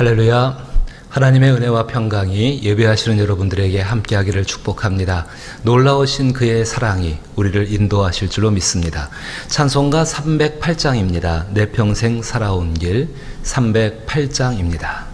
할렐루야. 하나님의 은혜와 평강이 예배하시는 여러분들에게 함께하기를 축복합니다. 놀라우신 그의 사랑이 우리를 인도하실 줄로 믿습니다. 찬송가 308장입니다. 내 평생 살아온 길 308장입니다.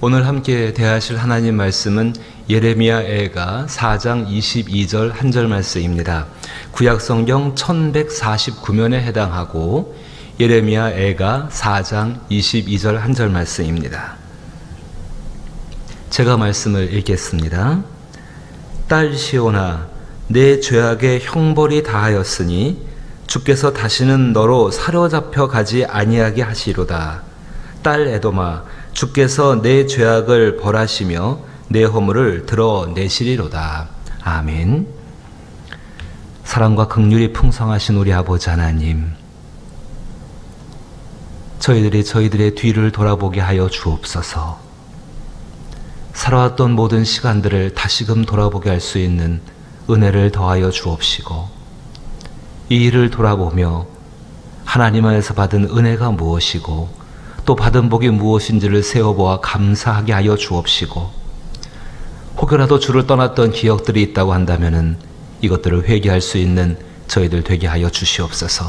오늘 함께 대하실 하나님 말씀은 예레미야애가 4장 22절 한 절 말씀입니다. 구약성경 1149면에 해당하고 예레미야애가 4장 22절 한 절 말씀입니다. 제가 말씀을 읽겠습니다. 딸 시온아, 내 죄악의 형벌이 다하였으니 주께서 다시는 너로 사로잡혀 가지 아니하게 하시로다. 딸 에돔아, 주께서 내 죄악을 벌하시며 내 허물을 드러내시리로다. 아멘. 사랑과 긍휼이 풍성하신 우리 아버지 하나님, 저희들의 뒤를 돌아보게 하여 주옵소서. 살아왔던 모든 시간들을 다시금 돌아보게 할 수 있는 은혜를 더하여 주옵시고, 이 일을 돌아보며 하나님 안에서 받은 은혜가 무엇이고 또 받은 복이 무엇인지를 세어보아 감사하게 하여 주옵시고, 혹여라도 주를 떠났던 기억들이 있다고 한다면 이것들을 회개할 수 있는 저희들 되게 하여 주시옵소서.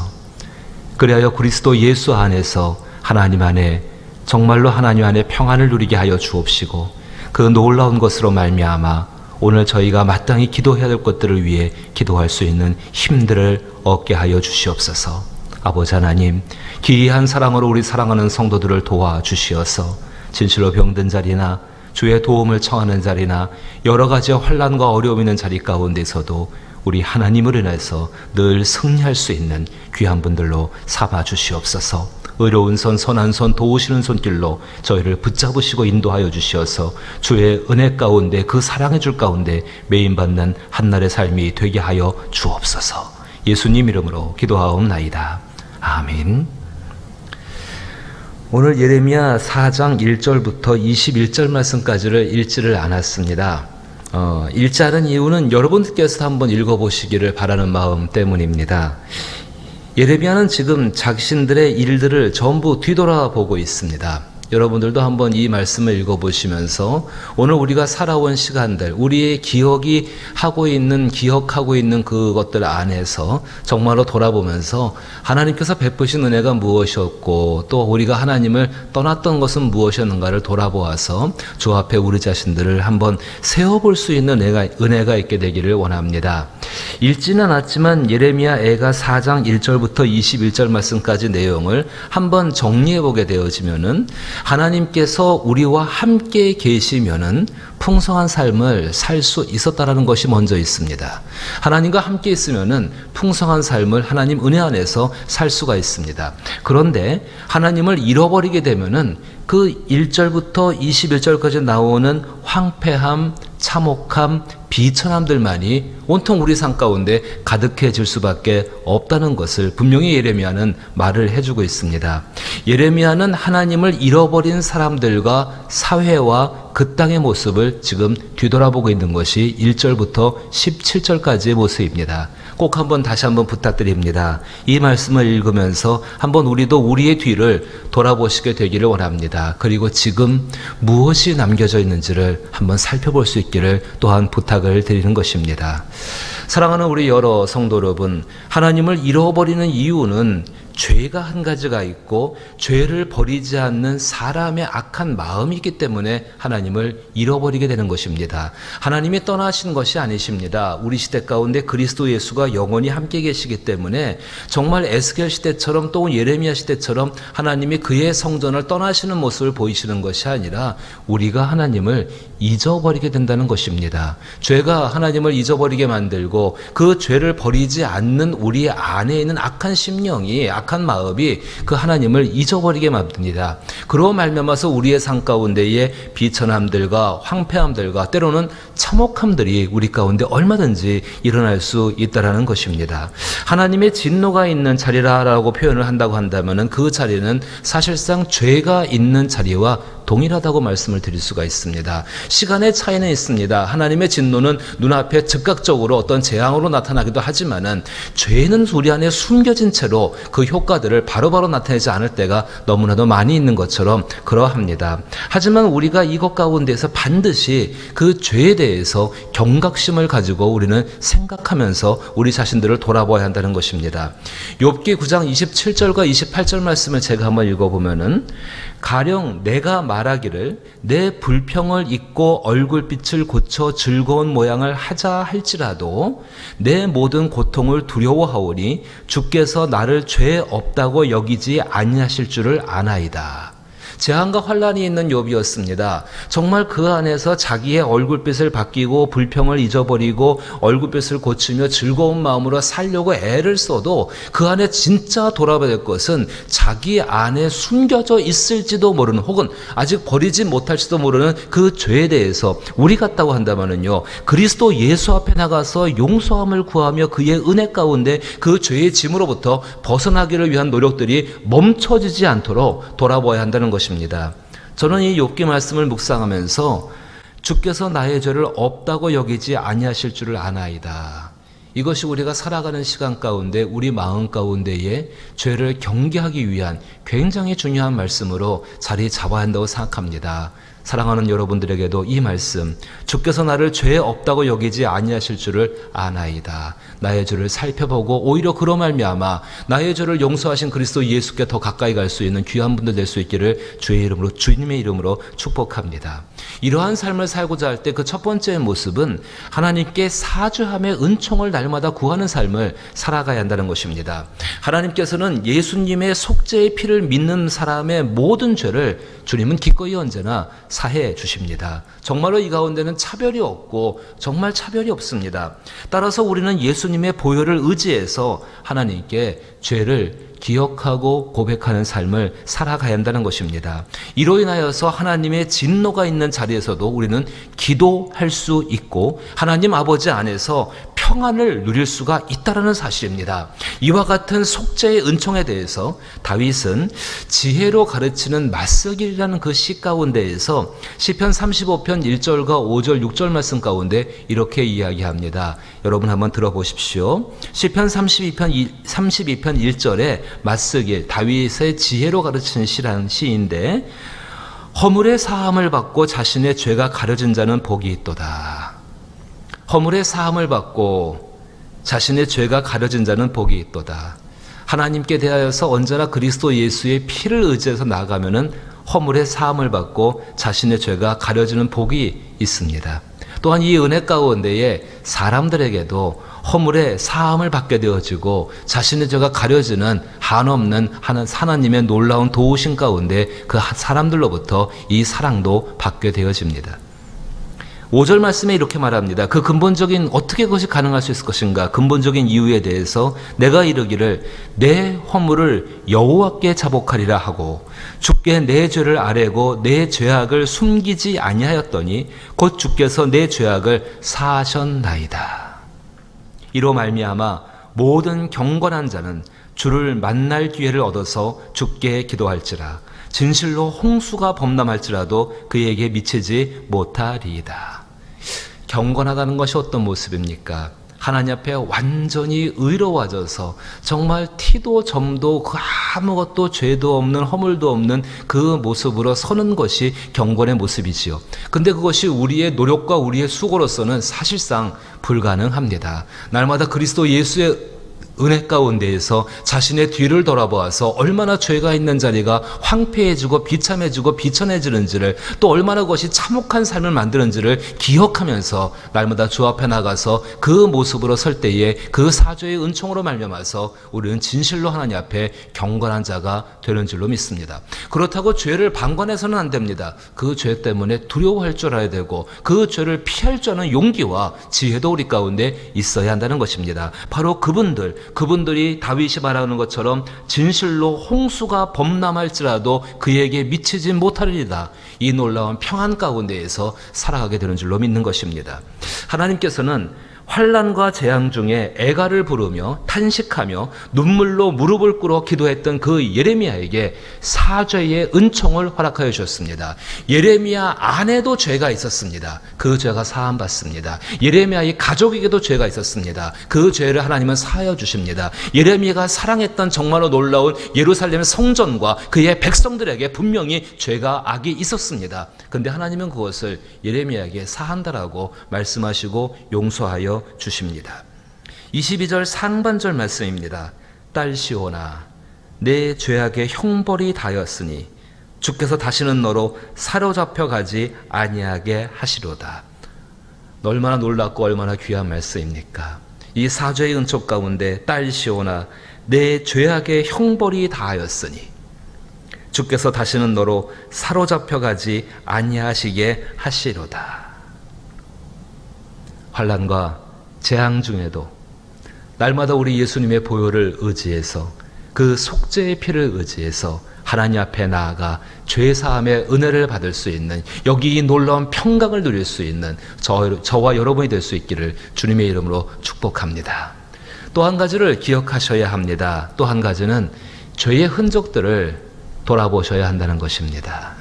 그리하여 그리스도 예수 안에서 하나님 안에 정말로 하나님 안에 평안을 누리게 하여 주옵시고, 그 놀라운 것으로 말미암아 오늘 저희가 마땅히 기도해야 될 것들을 위해 기도할 수 있는 힘들을 얻게 하여 주시옵소서. 아버지 하나님, 기이한 사랑으로 우리 사랑하는 성도들을 도와주시어서 진실로 병든 자리나 주의 도움을 청하는 자리나 여러 가지 환난과 어려움 있는 자리 가운데서도 우리 하나님을 인해서 늘 승리할 수 있는 귀한 분들로 삼아 주시옵소서. 의로운 손, 선한 손, 도우시는 손길로 저희를 붙잡으시고 인도하여 주시어서 주의 은혜 가운데, 그 사랑의 줄 가운데 메인받는 한날의 삶이 되게 하여 주옵소서. 예수님 이름으로 기도하옵나이다. 아멘. 오늘 예레미야 4장 1절부터 21절 말씀까지를 읽지를 않았습니다. 읽지 않은 이유는 여러분들께서 한번 읽어보시기를 바라는 마음 때문입니다. 예레미야는 지금 자신들의 일들을 전부 뒤돌아보고 있습니다. 여러분들도 한번 이 말씀을 읽어보시면서 오늘 우리가 살아온 시간들, 우리의 기억하고 있는 그것들 안에서 정말로 돌아보면서 하나님께서 베푸신 은혜가 무엇이었고 또 우리가 하나님을 떠났던 것은 무엇이었는가를 돌아보아서 주 앞에 우리 자신들을 한번 세워볼 수 있는 은혜가 있게 되기를 원합니다. 읽지는 않았지만 예레미야 애가 4장 1절부터 21절 말씀까지 내용을 한번 정리해보게 되어지면은 하나님께서 우리와 함께 계시면은 풍성한 삶을 살 수 있었다라는 것이 먼저 있습니다. 하나님과 함께 있으면은 풍성한 삶을 하나님 은혜 안에서 살 수가 있습니다. 그런데 하나님을 잃어버리게 되면은 그 1절부터 21절까지 나오는 황폐함, 참혹함, 비천함들만이 온통 우리 삶 가운데 가득해질 수밖에 없다는 것을 분명히 예레미야는 말을 해주고 있습니다. 예레미야는 하나님을 잃어버린 사람들과 사회와 그 땅의 모습을 지금 뒤돌아보고 있는 것이 1절부터 17절까지의 모습입니다. 꼭 다시 한번 부탁드립니다. 이 말씀을 읽으면서 한번 우리도 우리의 뒤를 돌아보시게 되기를 원합니다. 그리고 지금 무엇이 남겨져 있는지를 한번 살펴볼 수 있기를 또한 부탁을 드리는 것입니다. 사랑하는 우리 여러 성도 여러분, 하나님을 잃어버리는 이유는 죄가 한 가지가 있고 죄를 버리지 않는 사람의 악한 마음이 있기 때문에 하나님을 잃어버리게 되는 것입니다. 하나님이 떠나신 것이 아니십니다. 우리 시대 가운데 그리스도 예수가 영원히 함께 계시기 때문에 정말 에스겔 시대처럼 또 예레미야 시대처럼 하나님이 그의 성전을 떠나시는 모습을 보이시는 것이 아니라 우리가 하나님을 잊어버리게 된다는 것입니다. 죄가 하나님을 잊어버리게 만들고 그 죄를 버리지 않는 우리 안에 있는 악한 심령이 악한 마음이 그 하나님을 잊어버리게 만듭니다. 그로 말미암아서 우리의 삶 가운데의 비천함들과 황폐함들과 때로는 참혹함들이 우리 가운데 얼마든지 일어날 수 있다는 것입니다. 하나님의 진노가 있는 자리라고 표현을 한다고 한다면 그 자리는 사실상 죄가 있는 자리와 동일하다고 말씀을 드릴 수가 있습니다. 시간의 차이는 있습니다. 하나님의 진노는 눈앞에 즉각적으로 어떤 재앙으로 나타나기도 하지만은 죄는 우리 안에 숨겨진 채로 그 효과들을 바로바로 나타내지 않을 때가 너무나도 많이 있는 것처럼 그러합니다. 하지만 우리가 이것 가운데서 반드시 그 죄에 대해서 경각심을 가지고 우리는 생각하면서 우리 자신들을 돌아보아야 한다는 것입니다. 욥기 9장 27절과 28절 말씀을 제가 한번 읽어보면은 가령 내가 말하기를 내 불평을 잊고 얼굴빛을 고쳐 즐거운 모양을 하자 할지라도 내 모든 고통을 두려워하오니 주께서 나를 죄 없다고 여기지 아니하실 줄을 아나이다. 재앙과 환란이 있는 욥이었습니다. 정말 그 안에서 자기의 얼굴빛을 바뀌고 불평을 잊어버리고 얼굴빛을 고치며 즐거운 마음으로 살려고 애를 써도 그 안에 진짜 돌아봐야 될 것은 자기 안에 숨겨져 있을지도 모르는 혹은 아직 버리지 못할지도 모르는 그 죄에 대해서 우리 같다고 한다면요, 그리스도 예수 앞에 나가서 용서함을 구하며 그의 은혜 가운데 그 죄의 짐으로부터 벗어나기를 위한 노력들이 멈춰지지 않도록 돌아봐야 한다는 것입니다. 저는 이 욥기 말씀을 묵상하면서 주께서 나의 죄를 없다고 여기지 아니하실 줄을 아나이다. 이것이 우리가 살아가는 시간 가운데 우리 마음 가운데에 죄를 경계하기 위한 굉장히 중요한 말씀으로 자리 잡아야 한다고 생각합니다. 사랑하는 여러분들에게도 이 말씀, 주께서 나를 죄 없다고 여기지 아니하실 줄을 아나이다. 나의 죄를 살펴보고 오히려 그로 말미암아 나의 죄를 용서하신 그리스도 예수께 더 가까이 갈 수 있는 귀한 분들 될 수 있기를 주의 이름으로, 주님의 이름으로 축복합니다. 이러한 삶을 살고자 할 때 그 첫 번째 모습은 하나님께 사죄함의 은총을 날마다 구하는 삶을 살아가야 한다는 것입니다. 하나님께서는 예수님의 속죄의 피를 믿는 사람의 모든 죄를 주님은 기꺼이 언제나 사해 주십니다. 정말로 이 가운데는 차별이 없고 정말 차별이 없습니다. 따라서 우리는 예수님의 보혈을 의지해서 하나님께 죄를 기억하고 고백하는 삶을 살아가야 한다는 것입니다. 이로 인하여서 하나님의 진노가 있는 자리에서도 우리는 기도할 수 있고 하나님 아버지 안에서 평안을 누릴 수가 있다는 사실입니다. 이와 같은 속죄의 은총에 대해서 다윗은 지혜로 가르치는 맞서기라는 그 시 가운데에서 시편 35편 1절과 5절 6절 말씀 가운데 이렇게 이야기합니다. 여러분 한번 들어보십시오. 시편 32편 1절에 맞서기, 다윗의 지혜로 가르치는 시라는 시인데, 허물의 사함을 받고 자신의 죄가 가려진 자는 복이 있도다. 허물의 사함을 받고 자신의 죄가 가려진 자는 복이 있도다. 하나님께 대하여서 언제나 그리스도 예수의 피를 의지해서 나아가면은 허물의 사함을 받고 자신의 죄가 가려지는 복이 있습니다. 또한 이 은혜 가운데에 사람들에게도 허물의 사함을 받게 되어지고 자신의 죄가 가려지는 한없는 하나님의 놀라운 도우심 가운데 그 사람들로부터 이 사랑도 받게 되어집니다. 5절 말씀에 이렇게 말합니다. 그 근본적인 어떻게 그것이 가능할 수 있을 것인가, 근본적인 이유에 대해서 내가 이르기를 내 허물을 여호와께 자복하리라 하고 주께 내 죄를 아뢰고 내 죄악을 숨기지 아니하였더니 곧 주께서 내 죄악을 사하셨나이다. 이로 말미암아 모든 경건한 자는 주를 만날 기회를 얻어서 주께 기도할지라. 진실로 홍수가 범람할지라도 그에게 미치지 못하리이다. 경건하다는 것이 어떤 모습입니까? 하나님 앞에 완전히 의로워져서 정말 티도 점도 그 아무것도 죄도 없는 허물도 없는 그 모습으로 서는 것이 경건의 모습이지요. 근데 그것이 우리의 노력과 우리의 수고로서는 사실상 불가능합니다. 날마다 그리스도 예수의 은혜 가운데에서 자신의 뒤를 돌아보아서 얼마나 죄가 있는 자리가 황폐해지고 비참해지고 비천해지는지를, 또 얼마나 그것이 참혹한 삶을 만드는지를 기억하면서 날마다 주 앞에 나가서 그 모습으로 설 때에 그 사죄의 은총으로 말미암아서 우리는 진실로 하나님 앞에 경건한 자가 되는 줄로 믿습니다. 그렇다고 죄를 방관해서는 안 됩니다. 그 죄 때문에 두려워할 줄 알아야 되고 그 죄를 피할 줄 아는 용기와 지혜도 우리 가운데 있어야 한다는 것입니다. 바로 그분들이 다윗이 말하는 것처럼 진실로 홍수가 범람할지라도 그에게 미치지 못하리이다. 이 놀라운 평안 가운데에서 살아가게 되는 줄로 믿는 것입니다. 하나님께서는 환난과 재앙 중에 애가를 부르며 탄식하며 눈물로 무릎을 꿇어 기도했던 그 예레미야에게 사죄의 은총을 허락하여 주셨습니다. 예레미야 안에도 죄가 있었습니다. 그 죄가 사함받습니다. 예레미야의 가족에게도 죄가 있었습니다. 그 죄를 하나님은 사하여 주십니다. 예레미야가 사랑했던 정말로 놀라운 예루살렘 성전과 그의 백성들에게 분명히 죄가 악이 있었습니다. 그런데 하나님은 그것을 예레미야에게 사한다라고 말씀하시고 용서하여 주십니다. 22절 상반절 말씀입니다. 딸 시온아, 내 죄악의 형벌이 다였으니 주께서 다시는 너로 사로잡혀 가지 아니하게 하시로다. 얼마나 놀랍고 얼마나 귀한 말씀입니까? 이 사죄의 은총 가운데 딸 시온아, 내 죄악의 형벌이 다하였으니 주께서 다시는 너로 사로잡혀 가지 아니하시게 하시로다. 환난과 재앙 중에도 날마다 우리 예수님의 보혈을 의지해서 그 속죄의 피를 의지해서 하나님 앞에 나아가 죄사함의 은혜를 받을 수 있는, 여기 이 놀라운 평강을 누릴 수 있는 저와 여러분이 될 수 있기를 주님의 이름으로 축복합니다. 또 한 가지를 기억하셔야 합니다. 또 한 가지는 죄의 흔적들을 돌아보셔야 한다는 것입니다.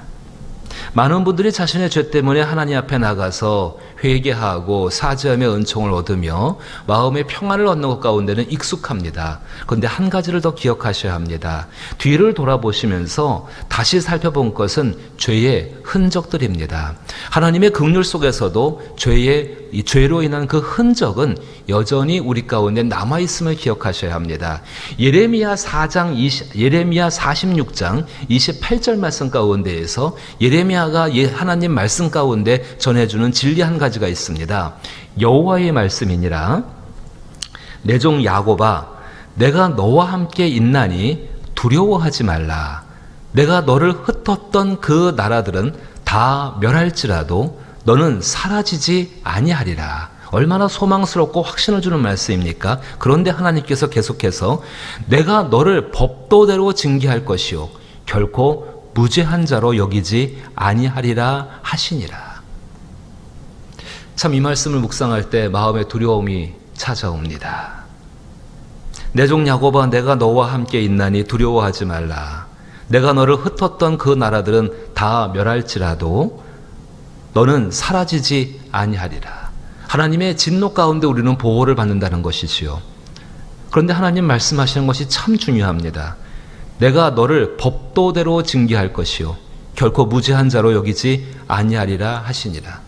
많은 분들이 자신의 죄 때문에 하나님 앞에 나가서 회개하고 사죄하며 은총을 얻으며 마음의 평안을 얻는 것 가운데는 익숙합니다. 그런데 한 가지를 더 기억하셔야 합니다. 뒤를 돌아보시면서 다시 살펴본 것은 죄의 흔적들입니다. 하나님의 긍휼 속에서도 이 죄로 인한 그 흔적은 여전히 우리 가운데 남아있음을 기억하셔야 합니다. 예레미야 46장 28절 말씀 가운데에서 예레미야가 하나님 말씀 가운데 전해주는 진리 한 가지가 있습니다. 여호와의 말씀이니라. 내 종 야곱아, 내가 너와 함께 있나니 두려워하지 말라. 내가 너를 흩었던 그 나라들은 다 멸할지라도 너는 사라지지 아니하리라. 얼마나 소망스럽고 확신을 주는 말씀입니까? 그런데 하나님께서 계속해서 내가 너를 법도대로 징계할 것이요 결코 무죄한 자로 여기지 아니하리라 하시니라. 참 이 말씀을 묵상할 때 마음의 두려움이 찾아옵니다. 내 종 야곱아, 내가 너와 함께 있나니 두려워하지 말라. 내가 너를 흩었던 그 나라들은 다 멸할지라도 너는 사라지지 아니하리라. 하나님의 진노 가운데 우리는 보호를 받는다는 것이지요. 그런데 하나님 말씀하시는 것이 참 중요합니다. 내가 너를 법도대로 징계할 것이요 결코 무죄한 자로 여기지 아니하리라 하시니라.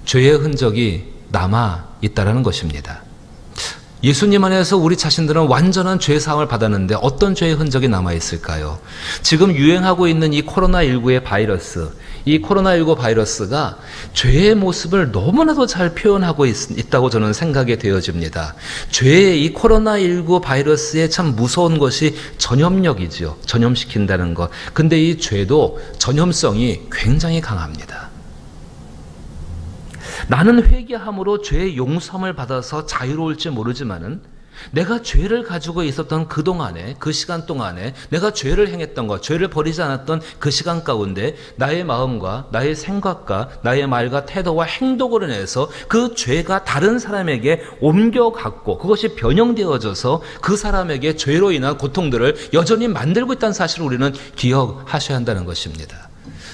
죄의 흔적이 남아 있다라는 것입니다. 예수님 안에서 우리 자신들은 완전한 죄 사함을 받았는데 어떤 죄의 흔적이 남아 있을까요? 지금 유행하고 있는 이 코로나19의 바이러스, 이 코로나19 바이러스가 죄의 모습을 너무나도 잘 표현하고 있다고 저는 생각이 되어집니다. 죄의 이 코로나19 바이러스의 참 무서운 것이 전염력이지요. 전염시킨다는 것. 근데 이 죄도 전염성이 굉장히 강합니다. 나는 회개함으로 죄의 용서함을 받아서 자유로울지 모르지만은 내가 죄를 가지고 있었던 그 동안에, 그 시간 동안에 내가 죄를 행했던 것, 죄를 버리지 않았던 그 시간 가운데 나의 마음과 나의 생각과 나의 말과 태도와 행동으로 인해서 그 죄가 다른 사람에게 옮겨갔고 그것이 변형되어져서 그 사람에게 죄로 인한 고통들을 여전히 만들고 있다는 사실을 우리는 기억하셔야 한다는 것입니다.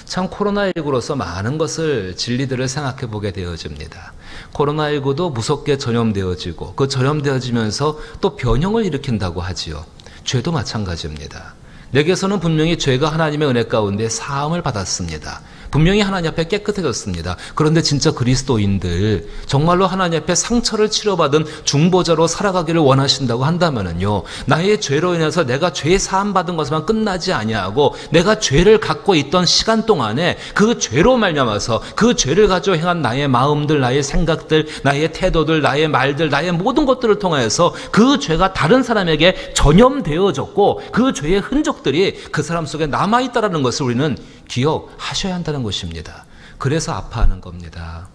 참 코로나19로서 많은 것을 진리들을 생각해 보게 되어집니다. 코로나19도 무섭게 전염되어지고 그 전염되어지면서 또 변형을 일으킨다고 하지요. 죄도 마찬가지입니다. 내게서는 분명히 죄가 하나님의 은혜 가운데 사함을 받았습니다. 분명히 하나님 앞에 깨끗해졌습니다. 그런데 진짜 그리스도인들 정말로 하나님 앞에 상처를 치료받은 중보자로 살아가기를 원하신다고 한다면요, 나의 죄로 인해서 내가 죄 사함 받은 것만 끝나지 아니하고 내가 죄를 갖고 있던 시간 동안에 그 죄로 말미암아서 그 죄를 가지고 행한 나의 마음들, 나의 생각들, 나의 태도들, 나의 말들, 나의 모든 것들을 통해서 그 죄가 다른 사람에게 전염되어졌고 그 죄의 흔적들이 그 사람 속에 남아있다는 것을 우리는 기억하셔야 한다는 것입니다. 그래서 아파하는 겁니다.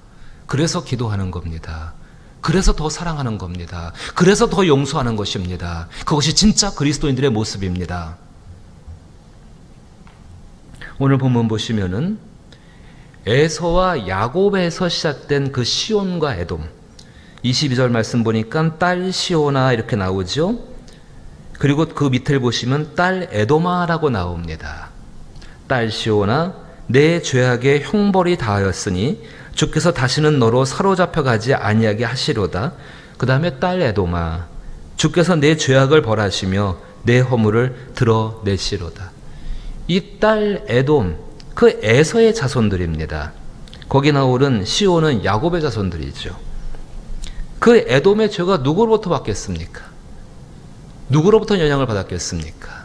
그래서 기도하는 겁니다. 그래서 더 사랑하는 겁니다. 그래서 더 용서하는 것입니다. 그것이 진짜 그리스도인들의 모습입니다. 오늘 본문 보시면은 에서와 야곱에서 시작된 그 시온과 에돔, 22절 말씀 보니까 딸 시온아 이렇게 나오죠. 그리고 그 밑을 보시면 딸 에돔아라고 나옵니다. 딸 시온아, 내 죄악에 형벌이 다하였으니 주께서 다시는 너로 사로잡혀 가지 아니하게 하시로다. 그 다음에 딸 에돔아, 주께서 내 죄악을 벌하시며 내 허물을 드러내시로다. 이 딸 에돔, 그 에서의 자손들입니다. 거기 나오는 시온은 야곱의 자손들이죠. 그 에돔의 죄가 누구로부터 받겠습니까? 누구로부터 영향을 받았겠습니까?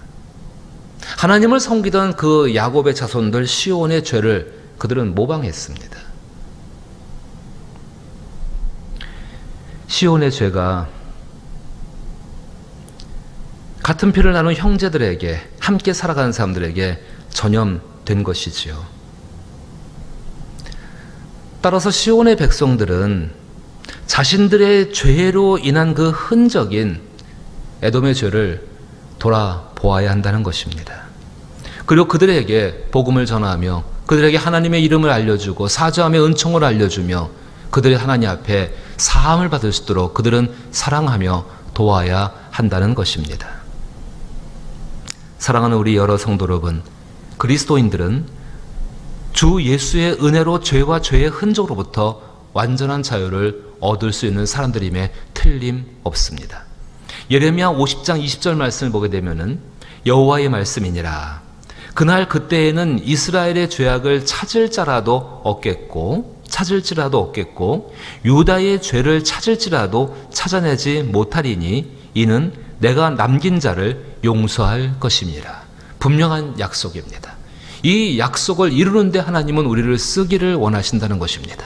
하나님을 섬기던 그 야곱의 자손들 시온의 죄를 그들은 모방했습니다. 시온의 죄가 같은 피를 나눈 형제들에게, 함께 살아가는 사람들에게 전염된 것이지요. 따라서 시온의 백성들은 자신들의 죄로 인한 그 흔적인 에돔의 죄를 돌아보아야 한다는 것입니다. 그리고 그들에게 복음을 전하며 그들에게 하나님의 이름을 알려주고 사죄함의 은총을 알려주며 그들이 하나님 앞에 사함을 받을 수 있도록 그들은 사랑하며 도와야 한다는 것입니다. 사랑하는 우리 여러 성도 여러분, 그리스도인들은 주 예수의 은혜로 죄와 죄의 흔적으로부터 완전한 자유를 얻을 수 있는 사람들임에 틀림없습니다. 예레미야 50장 20절 말씀을 보게 되면은 여호와의 말씀이니라. 그날 그때에는 이스라엘의 죄악을 찾을지라도 얻겠고 유다의 죄를 찾을지라도 찾아내지 못하리니 이는 내가 남긴 자를 용서할 것입니다. 분명한 약속입니다. 이 약속을 이루는데 하나님은 우리를 쓰기를 원하신다는 것입니다.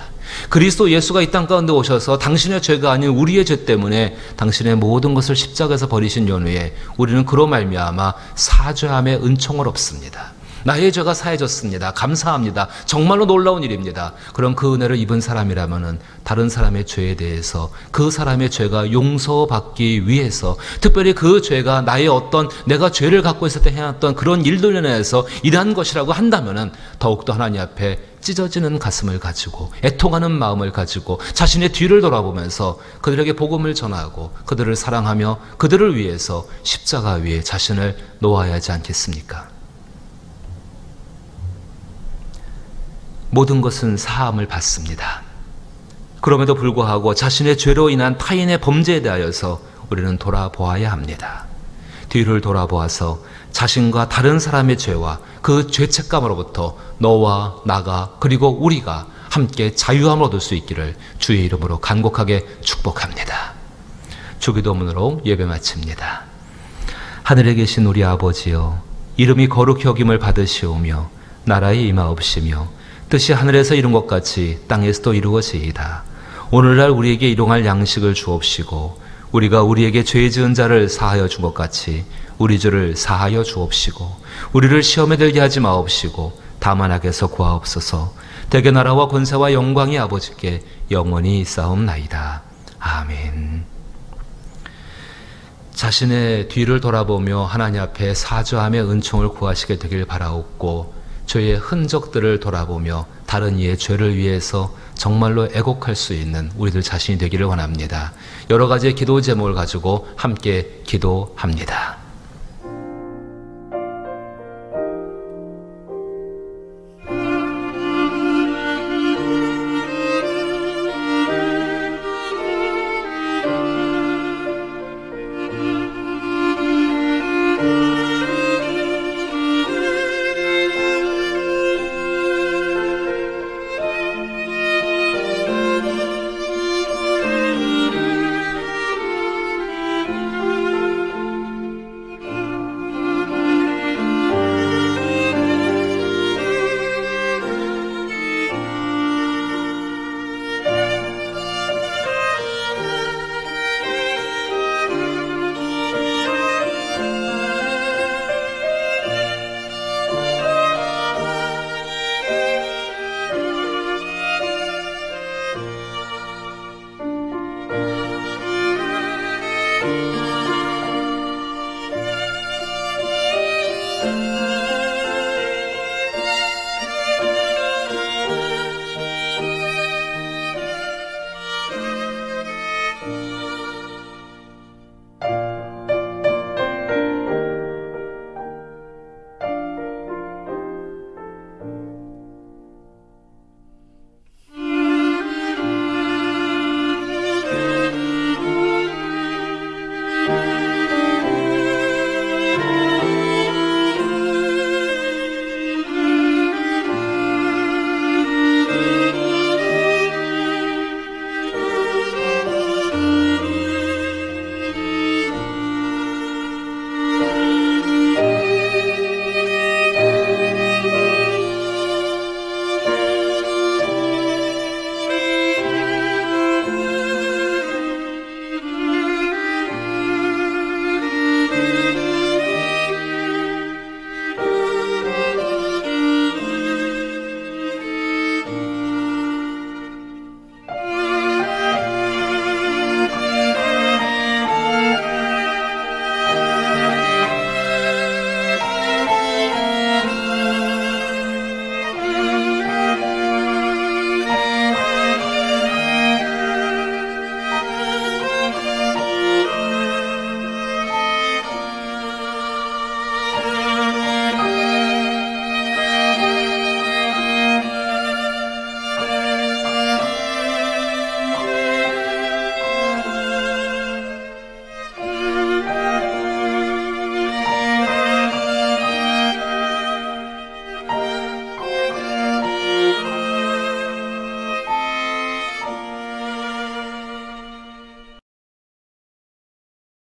그리스도 예수가 이 땅 가운데 오셔서 당신의 죄가 아닌 우리의 죄 때문에 당신의 모든 것을 십자가에서 버리신 연후에 우리는 그로 말미암아 사죄함의 은총을 얻습니다. 나의 죄가 사해졌습니다. 감사합니다. 정말로 놀라운 일입니다. 그럼 그 은혜를 입은 사람이라면 다른 사람의 죄에 대해서 그 사람의 죄가 용서받기 위해서, 특별히 그 죄가 나의 어떤 내가 죄를 갖고 있을 때 해왔던 그런 일들로 인해서 일한 것이라고 한다면 더욱더 하나님 앞에 찢어지는 가슴을 가지고 애통하는 마음을 가지고 자신의 뒤를 돌아보면서 그들에게 복음을 전하고 그들을 사랑하며 그들을 위해서 십자가 위에 자신을 놓아야 하지 않겠습니까? 모든 것은 사함을 받습니다. 그럼에도 불구하고 자신의 죄로 인한 타인의 범죄에 대하여서 우리는 돌아보아야 합니다. 뒤를 돌아보아서 자신과 다른 사람의 죄와 그 죄책감으로부터 너와 나가 그리고 우리가 함께 자유함을 얻을 수 있기를 주의 이름으로 간곡하게 축복합니다. 주기도문으로 예배 마칩니다. 하늘에 계신 우리 아버지여, 이름이 거룩히 여김을 받으시오며 나라의 임하옵시며 뜻이 하늘에서 이룬 것 같이 땅에서도 이루어지이다. 오늘날 우리에게 일용할 양식을 주옵시고 우리가 우리에게 죄 지은 자를 사하여 준 것 같이 우리 죄를 사하여 주옵시고 우리를 시험에 들게 하지 마옵시고 다만 악에서 구하옵소서. 대개 나라와 권세와 영광이 아버지께 영원히 있사옵나이다. 아멘. 자신의 뒤를 돌아보며 하나님 앞에 사죄함의 은총을 구하시게 되길 바라옵고 저의 흔적들을 돌아보며 다른 이의 죄를 위해서 정말로 애곡할 수 있는 우리들 자신이 되기를 원합니다. 여러 가지의 기도 제목을 가지고 함께 기도합니다.